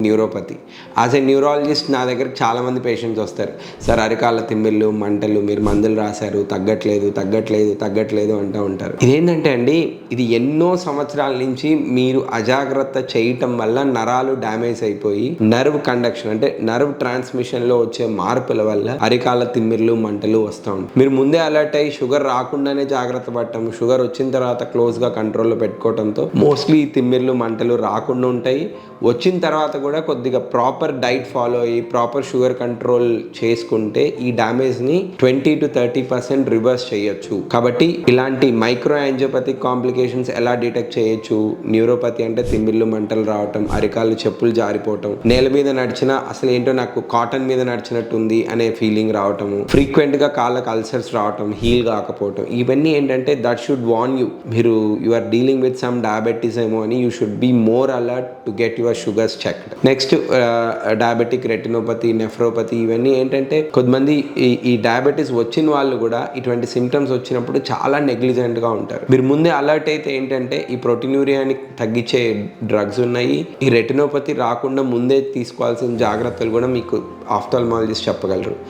Neuropathy. As a neurologist నా దగ్గరికి చాలామంది పేషెంట్స్ వస్తారు. సార్ అరికాళ్ళ తిమ్మిళ్ళు, మంటలు, మీరు మందులు రాశారు, తగ్గట్లేదు అంటూ ఉంటారు. ఇదేంటంటే అండి, ఇది ఎన్నో సంవత్సరాల నుంచి మీరు అజాగ్రత్త చేయటం వల్ల నరాలు డ్యామేజ్ అయిపోయి నర్వ్ కండక్షన్ అంటే నర్వ్ ట్రాన్స్మిషన్లో వచ్చే మార్పుల వల్ల అరికాళ్ళ తిమ్మిర్లు, మంటలు వస్తూ ఉంటాయి. మీరు ముందే అలర్ట్ అయ్యి షుగర్ రాకుండానే జాగ్రత్త పడటం, షుగర్ వచ్చిన తర్వాత క్లోజ్గా కంట్రోల్లో పెట్టుకోవడంతో మోస్ట్లీ తిమ్మిర్లు, మంటలు రాకుండా ఉంటాయి. వచ్చిన తర్వాత కూడా కొద్దిగా ప్రాపర్ డైట్ ఫాలో అయ్యి ప్రాపర్ షుగర్ కంట్రోల్ చేసుకుంటే ఈ డ్యామేజ్ని 20-30% రివర్స్ చేయొచ్చు. కాబట్టి ఇలాంటి మైక్రో యాంజియోపతిక్ కాంప్లికేషన్స్ ఎలా డిటెక్ట్ చేయొచ్చు? న్యూరోపతి అంటే తిమ్మిర్లు, మంటలు రావటం, అరికాళ్ళు చెప్పులు జారిపోవటం, నేల మీద నడిచినా అసలు ఏంటో నాకు కాటన్ మీద నడిచినట్టుంది అనే ఫీలింగ్ రావటము, ఫ్రీక్వెంట్గా కాళ్ళకు అల్సర్స్ రావటం, హీల్ కాకపోవటం, ఇవన్నీ ఏంటంటే దట్ షుడ్ వార్న్ యూ. మీరు you are dealing with some diabetes ఏమో అని you should be more alert to get your sugars checked. Next diabetic retinopathy, nephropathy, ఇవన్నీ ఏంటంటే కొంతమంది ఈ డయాబెటీస్ వచ్చిన వాళ్ళు కూడా ఇటువంటి సిమ్టమ్స్ వచ్చినప్పుడు చాలా నెగ్లిజెంట్గా ఉంటారు. మీరు ముందే అలర్ట్ అయితే ఏంటంటే ఈ ప్రోటీన్యూరియాని తగ్గించే డ్రగ్స్ ఉన్నాయి. ఈ రెటినోపతి రాకుండా ముందే తీసుకోవాల్సిన జాగ్రత్తలు కూడా మీకు ఆఫ్థాల్మాలజిస్ట్ చెప్పగలరు.